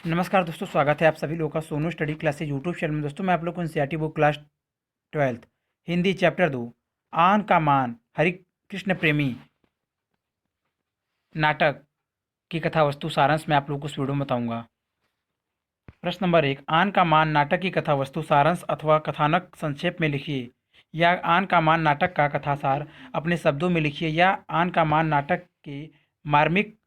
नमस्कार दोस्तों, स्वागत है आप सभी लोगों का Sonu study classes YouTube channel में। दोस्तों मैं आप लोग को NCERT book class 12th Hindi chapter 2 आन का मान हरि कृष्ण प्रेमी नाटक की कथा वस्तु सारांश में आप लोगों को इस वीडियो में बताऊंगा। प्रश्न नंबर 1, आन का मान नाटक की कथा वस्तु सारांश अथवा कथानक संक्षेप में लिखिए। या आन का मान नाटक का कथासार अपने शब्दों में लिखिए। या आन का मान नाटक के मार्मिक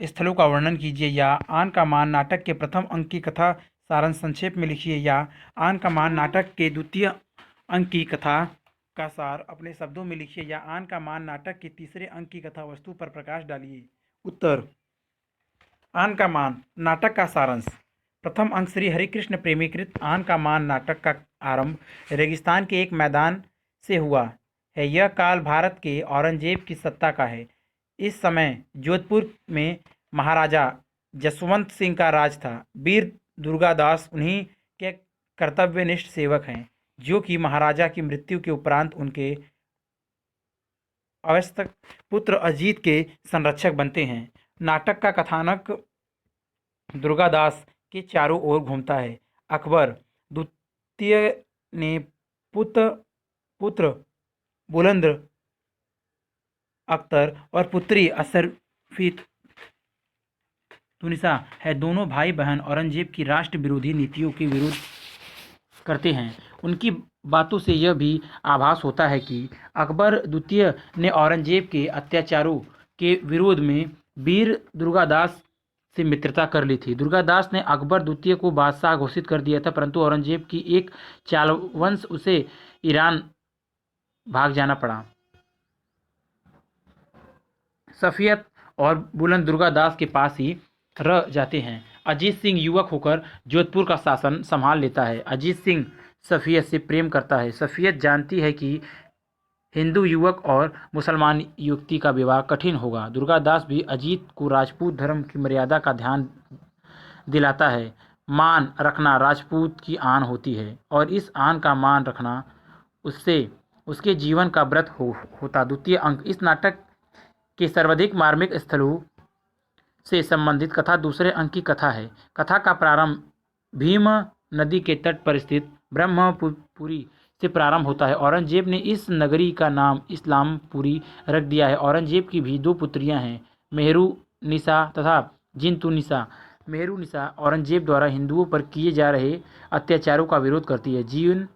स्थलों का वर्णन कीजिए। या आन का मान नाटक के प्रथम अंक की कथा सारांश संक्षेप में लिखिए। या आन का मान नाटक के द्वितीय अंक की कथा का सार अपने शब्दों में लिखिए। या आन का मान नाटक के तीसरे अंक की कथा वस्तु पर प्रकाश डालिए। उत्तर। आन का मान नाटक का सारांश। प्रथम अंक श्री हरिकृष्ण प्रेमीकृत आन का मान नाटक का आरंभ रेगिस्तान के एक मैदान से हुआ है। यह काल भारत के औरंगजेब की सत्ता का है। इस समय जोधपुर में महाराजा जसवंत सिंह का राज था। वीर दुर्गादास उन्हीं के कर्तव्यनिष्ठ सेवक हैं, जो कि महाराजा की मृत्यु के उपरांत उनके अवस्थक पुत्र अजीत के संरक्षक बनते हैं। नाटक का कथानक दुर्गादास के चारों ओर घूमता है। अकबर द्वितीय ने पुत्र बुलंद अख्तर और पुत्री अशरफी तुनिसा है। दोनों भाई बहन औरंगजेब की राष्ट्र विरोधी नीतियों के विरोध करते हैं। उनकी बातों से यह भी आभास होता है कि अकबर द्वितीय ने औरंगजेब के अत्याचारों के विरोध में वीर दुर्गादास से मित्रता कर ली थी। दुर्गादास ने अकबर द्वितीय को बादशाह घोषित कर दिया था, परंतु औरंगजेब की एक चालवंश उसे ईरान भाग जाना पड़ा। सफियत और बुलंद दुर्गादास के पास ही रह जाते हैं। अजीत सिंह युवक होकर जोधपुर का शासन संभाल लेता है। अजीत सिंह सफियत से प्रेम करता है। सफियत जानती है कि हिंदू युवक और मुसलमान युवती का विवाह कठिन होगा। दुर्गादास भी अजीत को राजपूत धर्म की मर्यादा का ध्यान दिलाता है। मान रखना राजपूत की आन होती है और इस आन का मान रखना उससे उसके जीवन का व्रत होता। द्वितीय अंक इस नाटक के सर्वाधिक मार्मिक स्थलों से संबंधित कथा दूसरे अंक की कथा है। कथा का प्रारंभ भीम नदी के तट पर स्थित ब्रह्मपुरी से प्रारंभ होता है। औरंगजेब ने इस नगरी का नाम इस्लामपुरी रख दिया है। औरंगजेब की भी दो पुत्रियां हैं, मेहरुनिसा तथा जिनतुनिसा। मेहरुनिसा औरंगजेब द्वारा हिंदुओं पर किए जा रहे अत्याचारों का विरोध करती है। जीन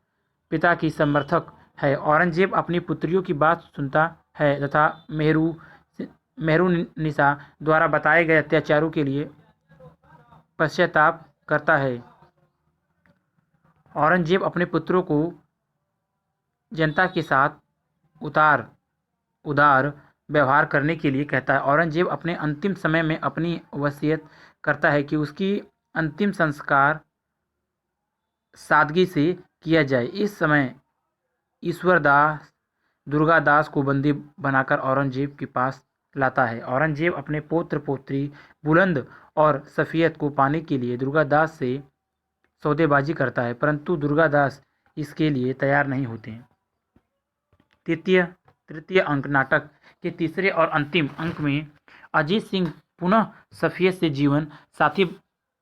पिता की समर्थक है। औरंगजेब अपनी पुत्रियों की बात सुनता है तथा मेहरुनिसा द्वारा बताए गए अत्याचारों के लिए पश्चाताप करता है। औरंगजेब अपने पुत्रों को जनता के साथ उदार व्यवहार करने के लिए कहता है। औरंगजेब अपने अंतिम समय में अपनी वसीयत करता है कि उसकी अंतिम संस्कार सादगी से किया जाए। इस समय ईश्वरदास दुर्गादास को बंदी बनाकर औरंगजेब के पास लाता है। औरंगजेब अपने पौत्र पौत्री बुलंद और सफियत को पाने के लिए दुर्गादास से सौदेबाजी करता है, परंतु दुर्गादास इसके लिए तैयार नहीं होते। तृतीय अंक नाटक के तीसरे और अंतिम अंक में अजीत सिंह पुनः सफियत से जीवन साथी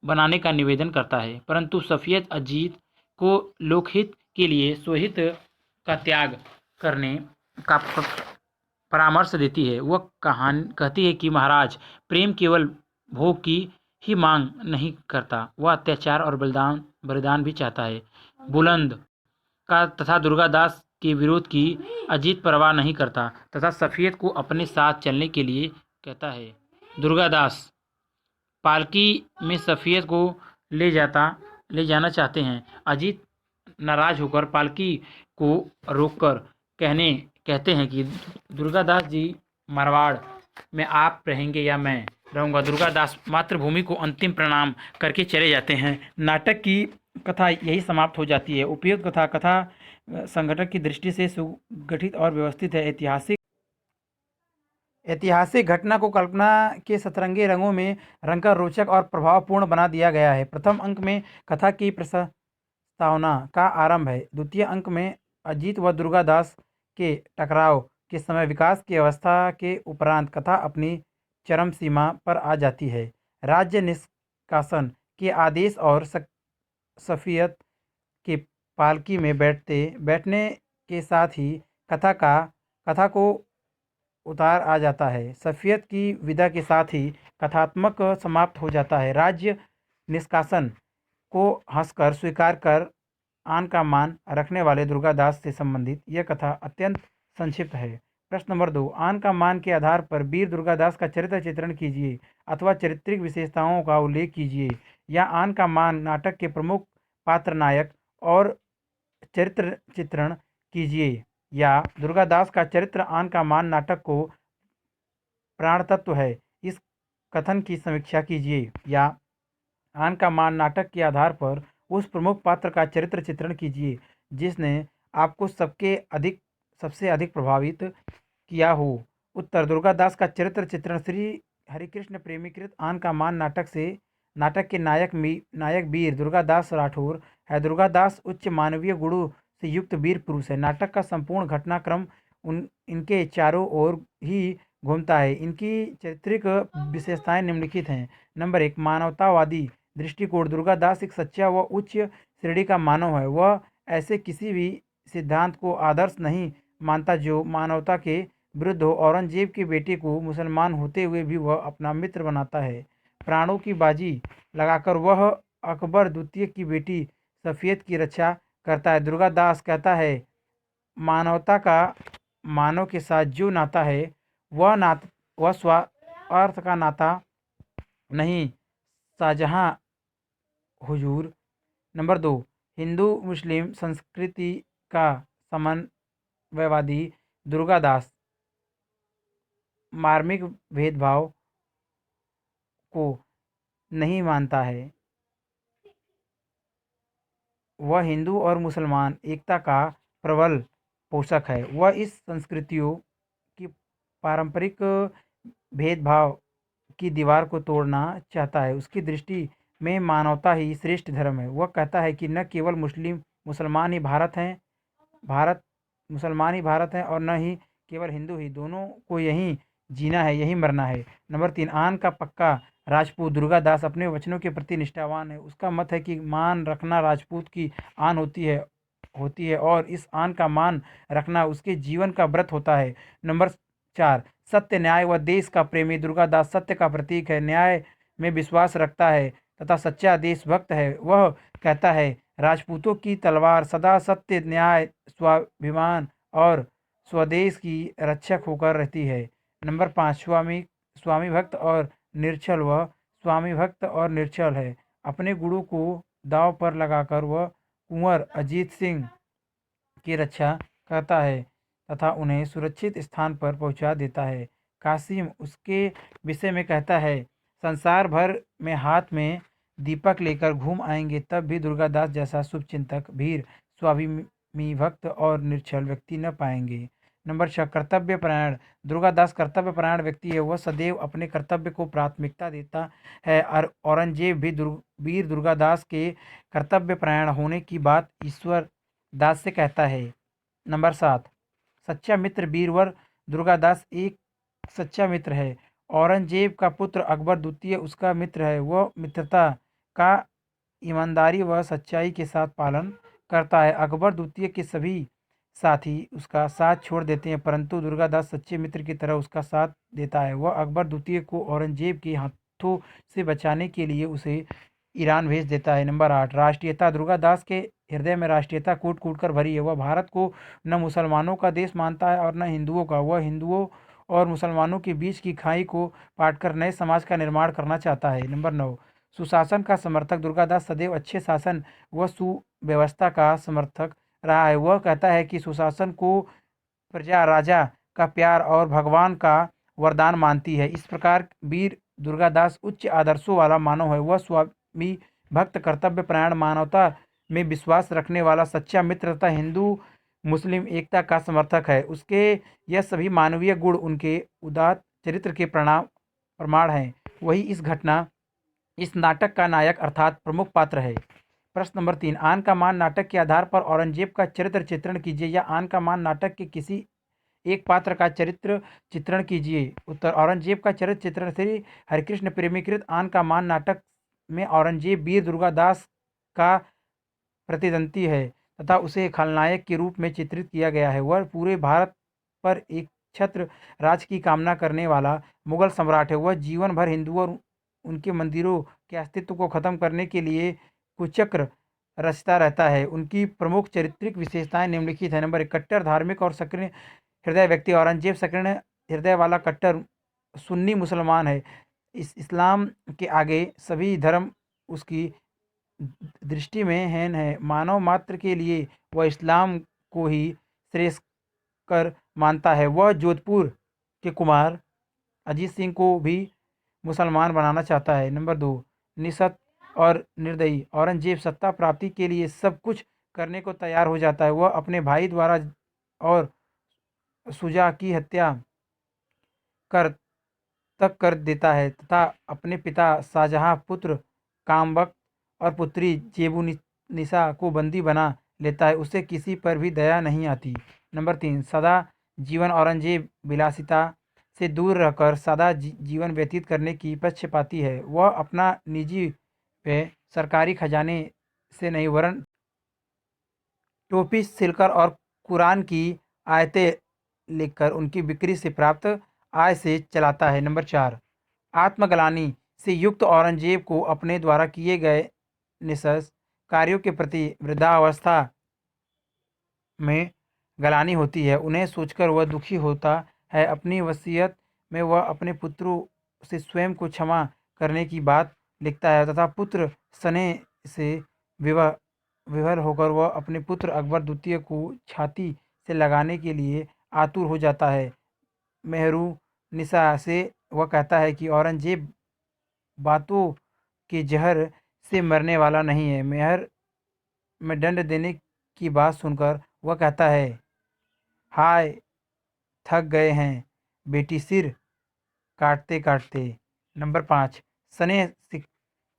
बनाने का निवेदन करता है, परंतु सफियत अजीत को लोकहित के लिए स्वहित का त्याग करने का परामर्श देती है। वह कहती है कि महाराज प्रेम केवल भोग की ही मांग नहीं करता, वह अत्याचार और बलिदान भी चाहता है। बुलंद का तथा दुर्गादास के विरोध की अजीत परवाह नहीं करता तथा सफियत को अपने साथ चलने के लिए कहता है। दुर्गादास पालकी में सफियत को ले जाना चाहते हैं। अजीत नाराज होकर पालकी को रोककर कहते हैं कि दुर्गादास जी, मारवाड़ में आप रहेंगे या मैं रहूँगा। दुर्गादास मातृभूमि को अंतिम प्रणाम करके चले जाते हैं। नाटक की कथा यही समाप्त हो जाती है। उपयुक्त कथा संगठन की दृष्टि से सुगठित और व्यवस्थित है। ऐतिहासिक घटना को कल्पना के सतरंगी रंगों में रंगकर रोचक और प्रभावपूर्ण बना दिया गया है। प्रथम अंक में कथा की प्रस्तावना का आरंभ है। द्वितीय अंक में अजीत व दुर्गादास के टकराव के समय विकास की अवस्था के उपरांत कथा अपनी चरम सीमा पर आ जाती है। राज्य निष्कासन के आदेश और सफ़ियत के पालकी में बैठने के साथ ही कथा को उतार आ जाता है। सफ़ियत की विदा के साथ ही कथात्मक समाप्त हो जाता है। राज्य निष्कासन को हंसकर स्वीकार कर आन का मान रखने वाले दुर्गादास से संबंधित यह कथा अत्यंत संक्षिप्त है। प्रश्न नंबर 2, आन का मान के आधार पर वीर दुर्गादास का चरित्र चित्रण कीजिए अथवा चारित्रिक विशेषताओं का उल्लेख कीजिए। या आन का मान नाटक के प्रमुख पात्र नायक और चरित्र चित्रण कीजिए। या दुर्गादास का चरित्र आन का मान नाटक को प्राण तत्व है, इस कथन की समीक्षा कीजिए। या आन का मान नाटक के आधार पर उस प्रमुख पात्र का चरित्र चित्रण कीजिए जिसने आपको सबसे अधिक प्रभावित किया हो। उत्तर, दुर्गादास का चरित्र चित्रण श्री हरिकृष्ण प्रेमीकृत आन का मान नाटक के नायक वीर दुर्गादास राठौर है। दुर्गादास उच्च मानवीय गुणों से युक्त वीर पुरुष है। नाटक का संपूर्ण घटनाक्रम इनके चारों ओर ही घूमता है। इनकी चारित्रिक विशेषताएं निम्नलिखित हैं। नंबर 1, मानवतावादी दृष्टिकोण। दुर्गादास एक सच्चा व उच्च श्रेणी का मानव है। वह ऐसे किसी भी सिद्धांत को आदर्श नहीं मानता जो मानवता के विरुद्ध हो। औरंगजेब के बेटे को मुसलमान होते हुए भी वह अपना मित्र बनाता है। प्राणों की बाजी लगाकर वह अकबर द्वितीय की बेटी सफ़ियत की रक्षा करता है। दुर्गादास कहता है, मानवता का मानव के साथ जो नाता है वह स्वार्थ का नाता नहीं। शाहजहां हुजूर। नंबर 2, हिंदू मुस्लिम संस्कृति का समन्वयवादी। दुर्गादास मार्मिक भेदभाव को नहीं मानता है। वह हिंदू और मुसलमान एकता का प्रबल पोषक है। वह इस संस्कृतियों की पारंपरिक भेदभाव की दीवार को तोड़ना चाहता है। उसकी दृष्टि में मानवता ही श्रेष्ठ धर्म है। वह कहता है कि न केवल मुसलमान ही भारत हैं और न ही केवल हिंदू ही, दोनों को यहीं जीना है, यहीं मरना है। नंबर 3, आन का पक्का राजपूत। दुर्गादास अपने वचनों के प्रति निष्ठावान है। उसका मत है कि मान रखना राजपूत की आन होती है और इस आन का मान रखना उसके जीवन का व्रत होता है। नंबर 4, सत्य, न्याय व देश का प्रेमी। दुर्गादास सत्य का प्रतीक है, न्याय में विश्वास रखता है तथा सच्चा देशभक्त है। वह कहता है, राजपूतों की तलवार सदा सत्य, न्याय, स्वाभिमान और स्वदेश की रक्षक होकर रहती है। नंबर 5, स्वामी भक्त और निर्छल है। अपने गुणों को दांव पर लगाकर वह कुंवर अजीत सिंह की रक्षा करता है तथा उन्हें सुरक्षित स्थान पर पहुंचा देता है। कासिम उसके विषय में कहता है, संसार भर में हाथ में दीपक लेकर घूम आएंगे तब भी दुर्गादास जैसा शुभचिंतक, वीर, स्वाभिमी भक्त और निर्छल व्यक्ति न पाएंगे। नंबर 6, कर्तव्यपरायण। दुर्गादास कर्तव्यपरायण व्यक्ति है। वह सदैव अपने कर्तव्य को प्राथमिकता देता है और औरंगजेब भी वीर दुर्गादास के कर्तव्यपरायण होने की बात ईश्वर दास से कहता है। नंबर 7, सच्चा मित्र। वीरवर दुर्गादास एक सच्चा मित्र है। औरंगजेब का पुत्र अकबर द्वितीय उसका मित्र है। वह मित्रता का ईमानदारी व सच्चाई के साथ पालन करता है। अकबर द्वितीय के सभी साथी उसका साथ छोड़ देते हैं परंतु दुर्गादास सच्चे मित्र की तरह उसका साथ देता है। वह अकबर द्वितीय को औरंगजेब के हाथों से बचाने के लिए उसे ईरान भेज देता है। नंबर 8, राष्ट्रीयता। दुर्गादास के हृदय में राष्ट्रीयता कूट कूट कर भरी है। वह भारत को न मुसलमानों का देश मानता है और न हिंदुओं का। वह हिंदुओं और मुसलमानों के बीच की खाई को पाटकर नए समाज का निर्माण करना चाहता है। नंबर 9, सुशासन का समर्थक। दुर्गादास सदैव अच्छे शासन व सुव्यवस्था का समर्थक रहा है। वह कहता है कि सुशासन को प्रजा राजा का प्यार और भगवान का वरदान मानती है। इस प्रकार वीर दुर्गादास उच्च आदर्शों वाला मानव है। वह स्वामी भक्त, कर्तव्यपरायण, मानवता में विश्वास रखने वाला सच्चा मित्र तथा हिंदू मुस्लिम एकता का समर्थक है। उसके यह सभी मानवीय गुण उनके उदात्त चरित्र के प्रमाण हैं। वही इस नाटक का नायक अर्थात प्रमुख पात्र है। प्रश्न नंबर 3, आन का मान नाटक के आधार पर औरंगजेब का चरित्र चित्रण कीजिए। या आन का मान नाटक के किसी एक पात्र का चरित्र चित्रण कीजिए। उत्तर, औरंगजेब का चरित्र चित्रण श्री हरिकृष्ण प्रेमीकृत आन का मान नाटक में औरंगजेब वीर दुर्गादास का प्रतिद्वंदी है तथा उसे खलनायक के रूप में चित्रित किया गया है। वह पूरे भारत पर एक छत्र राज की कामना करने वाला मुगल सम्राट है। वह जीवन भर हिंदुओं और उनके मंदिरों के अस्तित्व को खत्म करने के लिए कुचक्र रचता रहता है। उनकी प्रमुख चारित्रिक विशेषताएं निम्नलिखित है। नंबर 1, कट्टर धार्मिक और सक्रिय हृदय व्यक्ति। औरंगजेब सक्रिय हृदय वाला कट्टर सुन्नी मुसलमान है। इस्लाम के आगे सभी धर्म उसकी दृष्टि में हीन है। मानव मात्र के लिए वह इस्लाम को ही श्रेष्ठ कर मानता है। वह जोधपुर के कुमार अजीत सिंह को भी मुसलमान बनाना चाहता है। नंबर 2, निषद और निर्दयी। औरंगजेब सत्ता प्राप्ति के लिए सब कुछ करने को तैयार हो जाता है। वह अपने भाई द्वारा और शुजा की हत्या कर तक कर देता है तथा अपने पिता शाहजहां पुत्र कामबख्त और पुत्री जेबुनिसा को बंदी बना लेता है। उसे किसी पर भी दया नहीं आती। नंबर 3, सदा जीवन। औरंगजेब विलासिता से दूर रहकर सादा जीवन व्यतीत करने की पक्षपाती है। वह अपना निजी व्यय सरकारी खजाने से नहीं वरन टोपी सिलकर और कुरान की आयतें लिखकर उनकी बिक्री से प्राप्त आय से चलाता है। नंबर 4, आत्मग्लानि से युक्त। औरंगजेब को अपने द्वारा किए गए निषेध कार्यों के प्रति वृद्धावस्था में ग्लानि होती है। उन्हें सोचकर वह दुखी होता है। अपनी वसीयत में वह अपने पुत्रों से स्वयं को क्षमा करने की बात लिखता है तथा पुत्र स्नेह से विवह विवल होकर वह अपने पुत्र अकबर द्वितीय को छाती से लगाने के लिए आतुर हो जाता है। मेहरू निसा से वह कहता है कि औरंगजेब बातों के जहर से मरने वाला नहीं है। मेहर में दंड देने की बात सुनकर वह कहता है, हाय थक गए हैं बेटी सिर काटते काटते। नंबर 5, स्नेह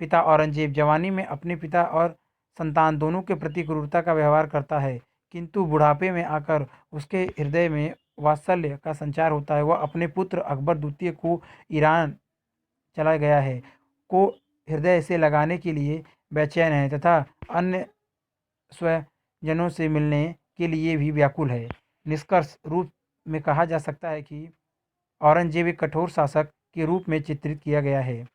पिता। औरंगजेब जवानी में अपने पिता और संतान दोनों के प्रति क्रूरता का व्यवहार करता है, किंतु बुढ़ापे में आकर उसके हृदय में वात्सल्य का संचार होता है। वह अपने पुत्र अकबर द्वितीय को ईरान चला गया है को हृदय से लगाने के लिए बेचैन है तथा अन्य स्वजनों से मिलने के लिए भी व्याकुल है। निष्कर्ष रूप में कहा जा सकता है कि औरंगजेब एक कठोर शासक के रूप में चित्रित किया गया है।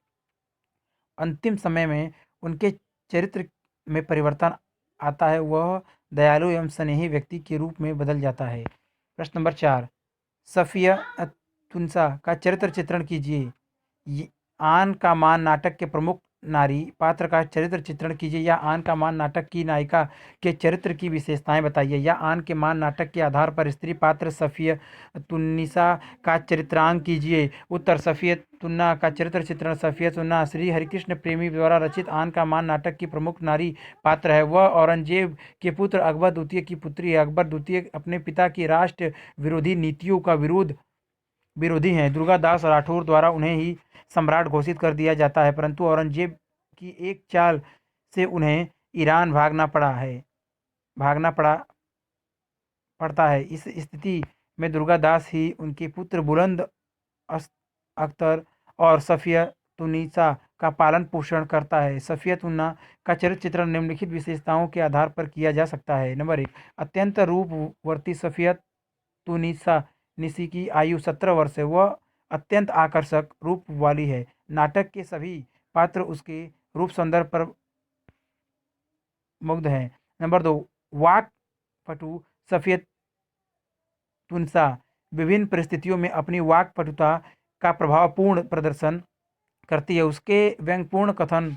अंतिम समय में उनके चरित्र में परिवर्तन आता है। वह दयालु एवं स्नेही व्यक्ति के रूप में बदल जाता है। प्रश्न नंबर 4, सफिया तुनसा का चरित्र चित्रण कीजिए। आन का मान नाटक के प्रमुख नारी पात्र का चरित्र चित्रण कीजिए। या आन का मान नाटक की नायिका के चरित्र की विशेषताएं बताइए। या आन के मान नाटक के आधार पर स्त्री पात्र सफिया तुन्निसा का चरित्रांक कीजिए। उत्तर, सफिया तुन्ना का चरित्र चित्रण। सफिया तुन्ना श्री हरिकृष्ण प्रेमी द्वारा रचित आन का मान नाटक की प्रमुख नारी पात्र है। वह औरंगजेब के पुत्र अकबर द्वितीय की पुत्री है। अकबर द्वितीय अपने पिता की राष्ट्र विरोधी नीतियों का विरोधी हैं। दुर्गादास राठौर द्वारा उन्हें ही सम्राट घोषित कर दिया जाता है, परंतु औरंगजेब की एक चाल से उन्हें ईरान भागना पड़ता है। इस स्थिति में दुर्गादास ही उनके पुत्र बुलंद अख्तर और सफिया तुन्निसा का पालन पोषण करता है। सफिया तुन्ना का चरित्र चित्रण निम्नलिखित विशेषताओं के आधार पर किया जा सकता है। नंबर 1, अत्यंत रूपवर्ती सफिया तुन्निसा निसी की आयु 17 वर्ष है। वह अत्यंत आकर्षक रूप वाली है। नाटक के सभी पात्र उसके रूप सौंदर्य पर मुग्ध हैं। नंबर 2, वाक पटु सफिया तुनसा विभिन्न परिस्थितियों में अपनी वाक पटुता का प्रभावपूर्ण प्रदर्शन करती है। उसके व्यंग्यपूर्ण कथन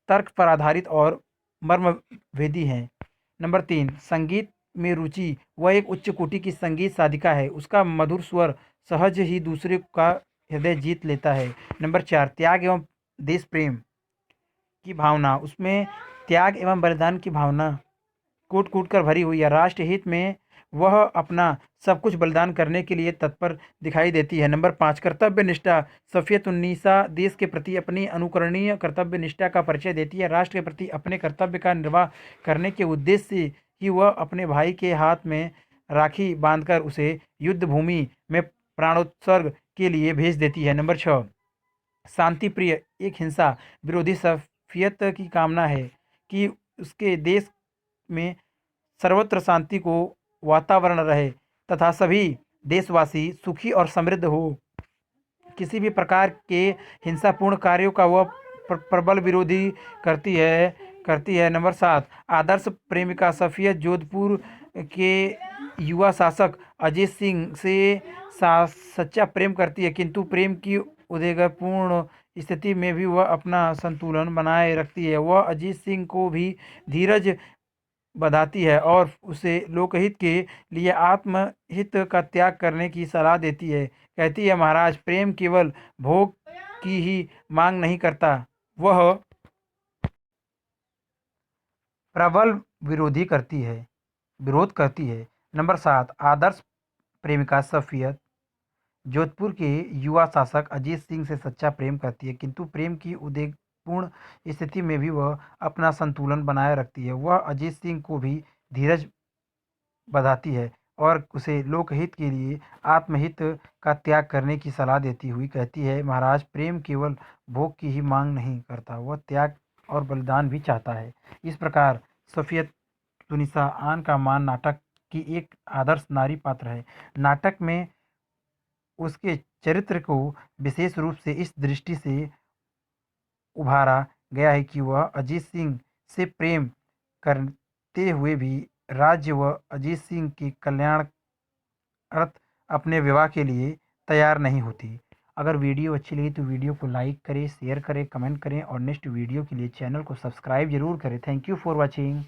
तर्क पर आधारित और मर्मभेदी हैं। नंबर 3, संगीत में रुचि। वह एक उच्च कोटि की संगीत साधिका है। उसका मधुर स्वर सहज ही दूसरे का हृदय जीत लेता है। नंबर 4, त्याग एवं देश प्रेम की भावना। उसमें त्याग एवं बलिदान की भावना कूट कूट कर भरी हुई है। राष्ट्र हित में वह अपना सब कुछ बलिदान करने के लिए तत्पर दिखाई देती है। नंबर 5, कर्तव्य निष्ठा। सफियत उन्नीसा देश के प्रति अपनी अनुकरणीय कर्तव्य निष्ठा का परिचय देती है। राष्ट्र के प्रति अपने कर्तव्य का निर्वाह करने के उद्देश्य से ही वह अपने भाई के हाथ में राखी बांधकर उसे युद्ध भूमि में प्राणोत्सर्ग के लिए भेज देती है। नंबर 6, शांति प्रिय एक हिंसा विरोधी सफियत की कामना है कि उसके देश में सर्वत्र शांति को वातावरण रहे तथा सभी देशवासी सुखी और समृद्ध हो। किसी भी प्रकार के हिंसापूर्ण कार्यों का वह प्रबल विरोधी करती है। नंबर 7, आदर्श प्रेमिका सफियत जोधपुर के युवा शासक अजीत सिंह से सच्चा प्रेम करती है, किंतु प्रेम की उद्वेगपूर्ण स्थिति में भी वह अपना संतुलन बनाए रखती है। वह अजीत सिंह को भी धीरज बधाती है और उसे लोकहित के लिए आत्महित का त्याग करने की सलाह देती है। कहती है, महाराज, प्रेम केवल भोग की ही मांग नहीं करता, वह प्रबल विरोध करती है। नंबर 7, आदर्श प्रेमिका सफियत जोधपुर के युवा शासक अजीत सिंह से सच्चा प्रेम करती है, किंतु प्रेम की उद्वेगपूर्ण स्थिति में भी वह अपना संतुलन बनाए रखती है। वह अजीत सिंह को भी धीरज बधाती है और उसे लोकहित के लिए आत्महित का त्याग करने की सलाह देती हुई कहती है, महाराज, प्रेम केवल भोग की ही मांग नहीं करता, वह त्याग और बलिदान भी चाहता है। इस प्रकार सफियत तुनिसा आन का मान नाटक की एक आदर्श नारी पात्र है। नाटक में उसके चरित्र को विशेष रूप से इस दृष्टि से उभारा गया है कि वह अजीत सिंह से प्रेम करते हुए भी राज्य व अजीत सिंह के कल्याणार्थ अपने विवाह के लिए तैयार नहीं होती। अगर वीडियो अच्छी लगी तो वीडियो को लाइक करें, शेयर करें, कमेंट करें और नेक्स्ट वीडियो के लिए चैनल को सब्सक्राइब जरूर करें। Thank you for watching.